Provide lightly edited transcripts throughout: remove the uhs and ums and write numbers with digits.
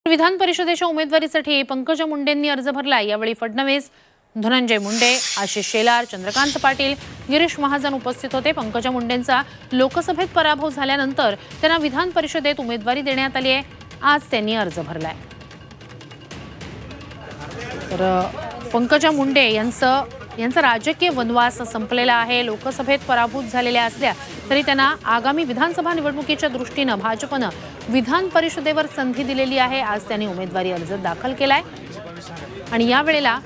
विधान परिषदेच्या उमेदवारीसाठी पंकजा मुंडेंनी अर्ज भरला। यावेळी फडणवीस, धनंजय मुंडे, आशिष शेलार, चंद्रकांत पाटील, गिरीश महाजन उपस्थित होते। पंकजा मुंडेंचा लोकसभेत पराभव झाल्यानंतर त्यांना विधान परिषदेत उमेदवारी देण्यात आली आहे। आज त्यांनी अर्ज भरलाय। तर पंकजा मुंडे यांचा राजकीय वनवास संपलेला आहे। लोकसभेत पराभूत झालेल्या असल्या तरी त्यांना आगामी विधानसभा निवडणुकीच्या दृष्टीने भाजपने विधान परिषदेवर संधी दिलेली आहे। आज त्यांनी उमेदवारी अर्ज दाखल केलाय आणि या वेळेला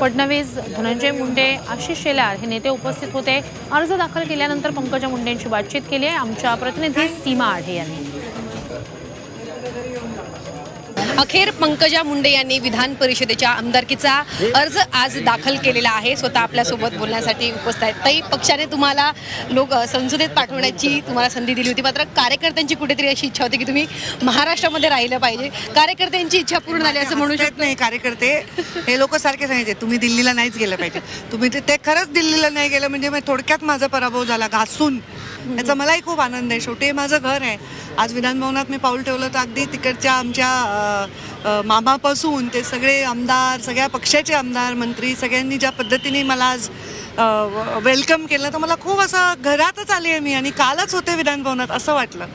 फडणवीस, धनंजय मुंडे, आशिष शेलार हे नेते उपस्थित होते। अर्ज दाखल केल्यानंतर पंकजा मुंडेंची बातचीत केली आहे आमच्या प्रतिनिधी सीमा आढे यांनी। अखेर पंकजा मुंडे यांनी विधान परिषदेच्या आमदारकीचा अर्ज आज दाखल केलेला आहे। स्वतः आपल्या सोबत बोलण्यासाठी उपस्थित आहेत। ताई, पक्षाने तुम्हाला संसदेत पाठवण्याची तुम्हाला संधी दिली होती, मात्र कार्यकर्त्यांची कुठेतरी अशी इच्छा होती की तुम्ही महाराष्ट्रामध्ये राहिलं पाहिजे। कार्यकर्त्यांची इच्छा पूर्ण झाली असं म्हणू शकत नाही। कार्यकर्ते हे लोक सारखे सांगायचे तुम्ही दिल्लीला नाहीच गेलं पाहिजे, तुम्ही ते खरंच दिल्लीला नाही गेलं म्हणजे मग थोडक्यात माझा पराभव झाला घासून। याचा मलाही खूप आनंद आहे। शेवटी माझं घर आहे। आज विधान भवनात मी पाऊल ठेवलं तर अगदी तिकडच्या आमच्या मामापासून ते सगळे आमदार, सगळ्या पक्षाचे आमदार, मंत्री सगळ्यांनी ज्या पद्धतीने मला आज वेलकम केलं तर मला खूप असं घरातच आली आहे मी। आणि कालच होते विधान भवनात असं वाटलं।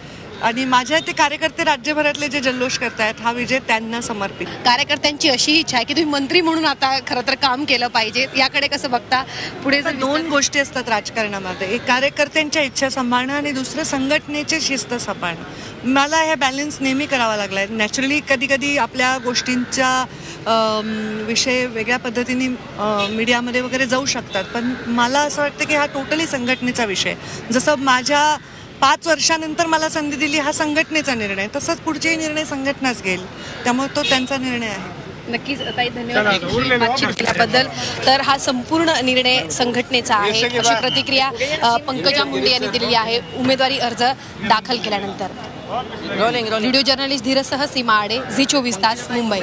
आणि माझ्या ते कार्यकर्ते राज्यभरातले जे जल्लोष करतायत हा विजय त्यांना समर्पित। कार्यकर्त्यांची अशी इच्छा आहे की तुम्ही मंत्री म्हणून आता खरं तर काम केलं पाहिजे, याकडे कसं बघता? पुढे दोन गोष्टी असतात राजकारणामध्ये, एक कार्यकर्त्यांच्या इच्छा सांभाळणं आणि दुसरं संघटनेची शिस्त सांभाळणं। मला हे बॅलन्स नेहमी करावा लागलाय। नॅचरली कधी कधी आपल्या गोष्टींच्या विषय वेगळ्या पद्धतीने मीडियामध्ये वगैरे जाऊ शकतात, पण मला असं वाटतं की हा टोटली संघटनेचा विषय। जसं माझ्या 5 वर्षानंतर मला संधी दिली हा संघटनेचा निर्णय, तसंच पुढचेही निर्णय संघटनाच घेईल, त्यामुळे तो त्यांचा निर्णय आहे। नक्कीच ताई, धन्यवाद बातचीत केल्याबद्दल। तर हा संपूर्ण निर्णय संघटनेचा आहे अशी प्रतिक्रिया पंकजा मुंडे यांनी दिलेली आहे उमेदवारी अर्ज दाखल केल्यानंतर। व्हिडिओ जर्नलिस्ट धीरजसह सीमा आढे, झी 24 तास, मुंबई।